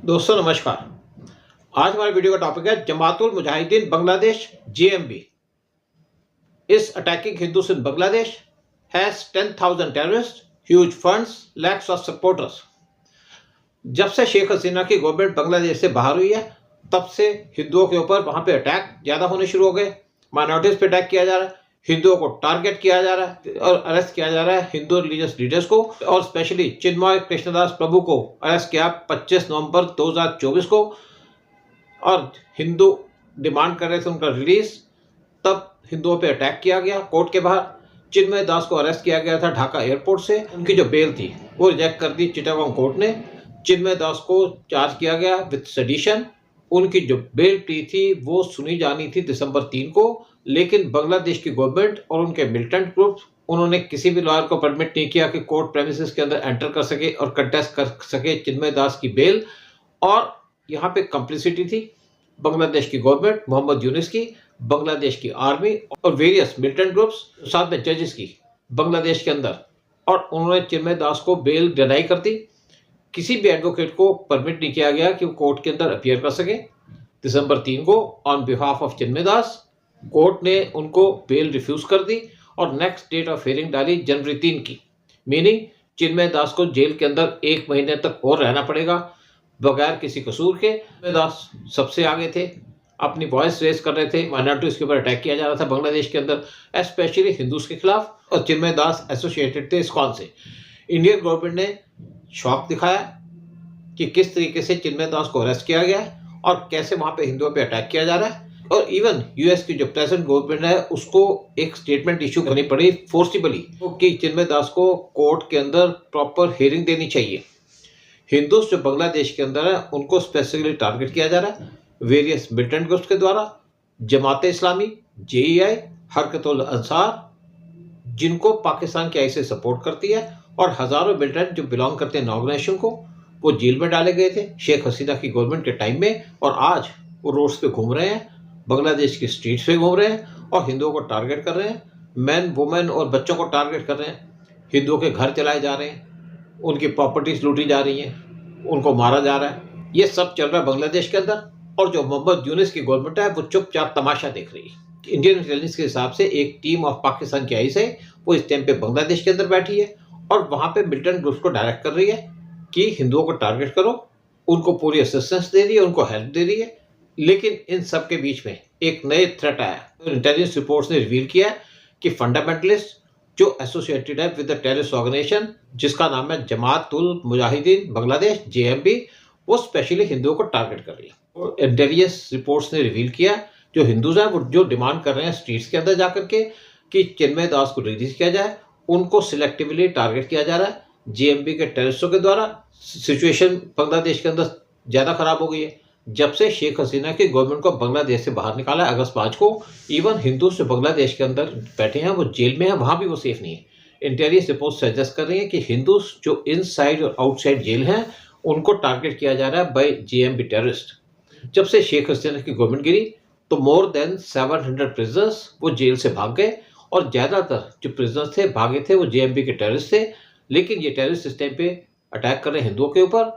दोस्तों नमस्कार। आज हमारे वीडियो का टॉपिक है Jamatul Mujahideen Bangladesh JMB is attacking Hindus in Bangladesh, has 10,000 terrorists, huge funds, lakhs of supporters। जब से शेख हसीना की गवर्नमेंट बांग्लादेश से बाहर हुई है तब से हिंदुओं के ऊपर वहां पे अटैक ज्यादा होने शुरू हो गए। माइनॉरिटीज पे अटैक किया जा रहा है, हिंदुओं को टारगेट किया जा रहा है और अरेस्ट किया जा रहा है हिंदू रिलीजियस लीडर्स को, और स्पेशली चिन्मय कृष्णदास प्रभु को अरेस्ट किया 25 नवंबर 2024 को। और हिंदू डिमांड कर रहे थे उनका रिलीज, तब हिंदुओं पे अटैक किया गया कोर्ट के बाहर। चिन्मय दास को अरेस्ट किया गया था ढाका एयरपोर्ट से, उनकी जो बेल थी वो रिजेक्ट कर दी चिटागोंग कोर्ट ने। चिन्मय दास को चार्ज किया गया विद सेडिशन। उनकी जो बेल प्ली थी वो सुनी जानी थी दिसंबर 3 को, लेकिन बांग्लादेश की गवर्नमेंट और उनके मिलिटेंट ग्रुप उन्होंने किसी भी लॉयर को परमिट नहीं किया कि कोर्ट प्रेमिसेस के अंदर एंटर कर सके और कंटेस्ट कर सके चिन्मय दास की बेल। और यहाँ पे कंप्लिसिटी थी बांग्लादेश की गवर्नमेंट, मोहम्मद यूनिस की, बांग्लादेश की आर्मी और वेरियस मिलिटेंट ग्रुप्स, साथ में जजेस की बांग्लादेश के अंदर। और उन्होंने चिन्मय दास को बेल डिनाई कर दी। किसी भी एडवोकेट को परमिट नहीं किया गया कि वो कोर्ट के अंदर अपीयर कर सके। दिसंबर 3 को on behalf of Chinmay Das court ने उनको बेल रिफ्यूज कर दी और नेक्स्ट डेट ऑफ हियरिंग डाली जनवरी 3 की। मीनिंग चिन्मय दास को जेल के अंदर 1 महीने तक और रहना पड़ेगा बगैर किसी कसूर के। चिन्मय दास सबसे आगे थे, अपनी वॉइस रेज कर रहे थे। माइनॉरिटीज के ऊपर अटैक किया जा रहा था बांग्लादेश के अंदर, स्पेशली हिंदूज के खिलाफ, और चिन्मय दास एसोसिएटेड थे इस्कॉन से। इंडियन गवर्नमेंट ने शौक दिखाया कि किस तरीके से चिन्मय दास को अरेस्ट किया गया है और कैसे वहां पे हिंदुओं पे अटैक किया जा रहा है। और इवन यूएस की जो प्रेजेंट गवर्नमेंट है उसको एक स्टेटमेंट इशू करनी पड़ी फोर्सिबली कि चिन्मय दास को कोर्ट के अंदर प्रॉपर हियरिंग देनी चाहिए। हिंदूज जो बांग्लादेश के अंदर है उनको स्पेसिफिकली टारगेट किया जा रहा है वेरियस मिलिटेंट ग्रुप्स के द्वारा। जमात इस्लामी, जेईआई, हरकतुल अंसार, जिनको पाकिस्तान की आई से सपोर्ट करती है, और हजारों मिलिटेंट जो बिलोंग करते हैं ऑर्गेनाइजेशन को, वो जेल में डाले गए थे शेख हसीना की गवर्नमेंट के टाइम में। और आज वो रोड्स पे घूम रहे हैं, बांग्लादेश की स्ट्रीट्स पे घूम रहे हैं और हिंदुओं को टारगेट कर रहे हैं। मैन, वुमेन और बच्चों को टारगेट कर रहे हैं। हिंदुओं के घर चलाए जा रहे हैं, उनकी प्रॉपर्टीज लूटी जा रही हैं, उनको मारा जा रहा है। ये सब चल रहा है बांग्लादेश के अंदर, और जो मोहम्मद यूनिस की गवर्नमेंट है वो चुपचाप तमाशा देख रही है। इंडियन इंटेलिजेंस के हिसाब से एक टीम ऑफ पाकिस्तान की आई से वो इस टाइम पे बांग्लादेश के अंदर बैठी है और वहां पे मिलिटेंट ग्रुप्स को डायरेक्ट कर रही है कि हिंदुओं को टारगेट करो, उनको पूरी असिस्टेंस दे रही है, उनको हेल्प दे रही है। लेकिन इन सब के बीच में एक नए थ्रेट आया। इंटेलिजेंस रिपोर्ट्स ने रिवील किया कि फंडामेंटलिस्ट जो एसोसिएटेड है विद द टेररिस्ट ऑर्गेनाइजेशन जिसका नाम है जमातुल मुजाहिदीन बांग्लादेश जेएमबी, वो स्पेशली हिंदुओं को टारगेट कर रही है। और इंटेलिजेंस रिपोर्ट्स ने रिवील किया जो हिंदूज हैं वो जो डिमांड कर रहे हैं स्ट्रीट्स के अंदर जाकर के कि चिन्मय दास को रिलीज किया जाए, उनको सिलेक्टिवली टारगेट किया जा रहा है जेएमबी के टेररिस्टों के द्वारा। सिचुएशन बांग्लादेश के अंदर ज़्यादा खराब हो गई है जब से शेख हसीना की गवर्नमेंट को बांग्लादेश से बाहर निकाला अगस्त 5 को। इवन हिंदूज जो बांग्लादेश के अंदर बैठे हैं वो जेल में हैं, वहाँ भी वो सेफ नहीं है। इंटेलिजेंस रिपोर्ट सजेस्ट कर रही है कि हिंदूज जो इनसाइड और आउटसाइड जेल हैं उनको टारगेट किया जा रहा है बाय जेएमबी टेररिस्ट। जब से शेख हसीना की गवर्नमेंट गिरी तो मोर देन 700 प्रिजनर्स वो जेल से भाग गए, और ज़्यादातर जो प्रिजनर्स थे भागे थे वो जेएमबी के टेररिस्ट थे। लेकिन ये टेररिस्ट इस टाइम पे अटैक कर रहे हैं हिंदुओं के ऊपर,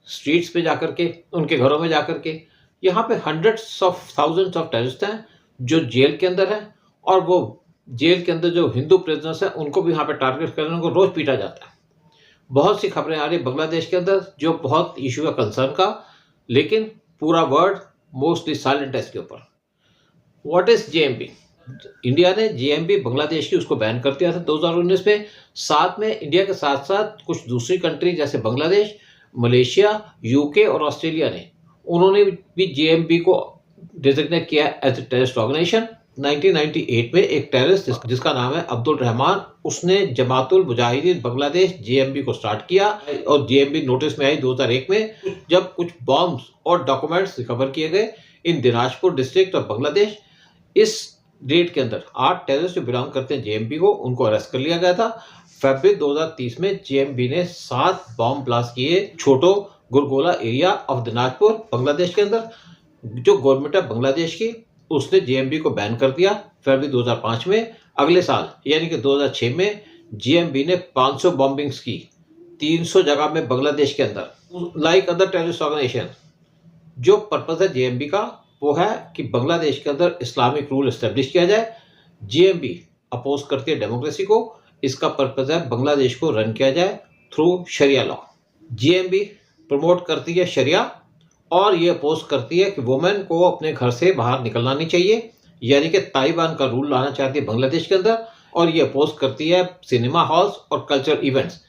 स्ट्रीट्स पे जाकर के, उनके घरों में जाकर के। यहाँ पे hundreds of thousands of terrorist हैं जो जेल के अंदर हैं, और वो जेल के अंदर जो हिंदू प्रिजनर्स हैं उनको भी यहाँ पे टारगेट कर रहे हैं, उनको रोज पीटा जाता है। बहुत सी खबरें आ रही बांग्लादेश के अंदर जो बहुत इशू है कंसर्न का, लेकिन पूरा वर्ल्ड मोस्टली साइलेंट है इसके ऊपर। What is JMB? इंडिया ने जेएमबी बांग्लादेश की उसको बैन कर दिया था 2019 में। साथ में इंडिया के साथ साथ कुछ दूसरी कंट्री जैसे बांग्लादेश, मलेशिया, यूके और ऑस्ट्रेलिया ने उन्होंने भी जेएमबी को डिजिग्नेट किया एज ए टेररिस्ट ऑर्गेनाइजेशन। 1998 में एक टेररिस्ट जिसका नाम है अब्दुल रहमान, उसने जमातुल मुजाहिदीन बांग्लादेश जेएमबी को स्टार्ट किया, और जेएमबी नोटिस में आई 2001 में जब कुछ बॉम्ब्स और डॉक्यूमेंट्स रिकवर किए गए इन दिनाजपुर डिस्ट्रिक्ट ऑफ बांग्लादेश। इस डेट के अंदर 8 टेररिस्ट जो बिलोंग करते हैं जेएमबी को, उनको अरेस्ट कर लिया गया था। फरवरी 2030 में जेएमबी ने 7 बॉम्ब ब्लास्ट किए छोटो गुरगोला एरिया ऑफ दिनाजपुर बांग्लादेश के अंदर। जो गवर्नमेंट है बांग्लादेश की उसने जेएमबी को बैन कर दिया फरवरी 2005 में। अगले साल यानी कि 2006 में जेएमबी ने 500 बॉम्बिंग्स की 300 जगह में बांग्लादेश के अंदर। लाइक अदर टेररिस्ट ऑर्गेनाइजेशन, जो पर्पस है जेएमबी का वो है कि बांग्लादेश के अंदर इस्लामिक रूल एस्टेब्लिश किया जाए। जेएमबी अपोज करती है डेमोक्रेसी को। इसका पर्पस है बांग्लादेश को रन किया जाए थ्रू शरिया लॉ। जेएमबी प्रमोट करती है शरिया और ये अपोज करती है कि वुमेन को अपने घर से बाहर निकलना नहीं चाहिए, यानी कि तालिबान का रूल लाना चाहती है बांग्लादेश के अंदर। और ये अपोज करती है सिनेमा हॉल्स और कल्चरल इवेंट्स।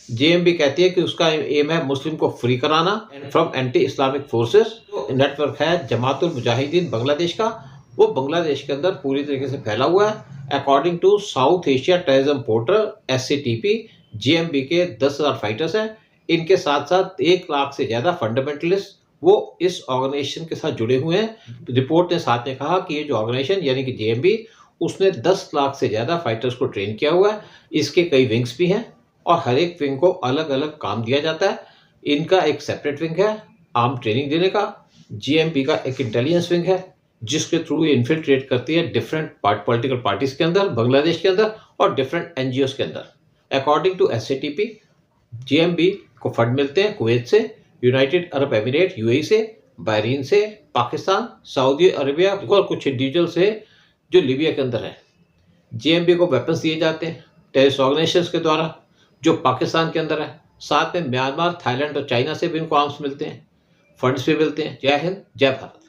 जेएमबी कहती है कि उसका एम है मुस्लिम को फ्री कराना फ्रॉम एंटी इस्लामिक फोर्सेस। जो नेटवर्क है जमातुल मुजाहिदीन बांग्लादेश का, वो बांग्लादेश के अंदर पूरी तरीके से फैला हुआ है। According to South Asia terrorism portal SCTP, JMB के 10,000 फाइटर्स हैं। इनके साथ साथ 1 लाख से ज़्यादा फंडामेंटलिस्ट वो इस ऑर्गेनाइजेशन के साथ जुड़े हुए हैं। रिपोर्ट ने साथ में कहा कि ये जो ऑर्गेनाइजेशन यानी कि जेएमबी, उसने 10 लाख से ज़्यादा फाइटर्स को ट्रेन किया हुआ है। इसके कई विंग्स भी हैं और हर एक विंग को अलग अलग काम दिया जाता है। इनका एक सेपरेट विंग है आर्म ट्रेनिंग देने का। जेएमबी का एक इंटेलिजेंस विंग है जिसके थ्रू ये इन्फिल्ट्रेट करती है डिफरेंट पॉलिटिकल पार्टीज के अंदर, बांग्लादेश के अंदर और डिफरेंट NGOs के अंदर। अकॉर्डिंग टू SCTP, जेएमबी को फंड मिलते हैं कुवैत से, यूनाइटेड अरब एमिरेट UAE से, बहरीन से, पाकिस्तान, सऊदी अरेबिया और कुछ इंडिविजुअल से जो लीबिया के अंदर है। जेएमबी को वेपन्स दिए जाते हैं टेररिस्ट ऑर्गेनाइजेशंस के द्वारा जो पाकिस्तान के अंदर है। साथ में म्यांमार, थाईलैंड और चाइना से भी इनको आर्म्स मिलते हैं, फंड्स भी मिलते हैं। जय हिंद, जय भारत।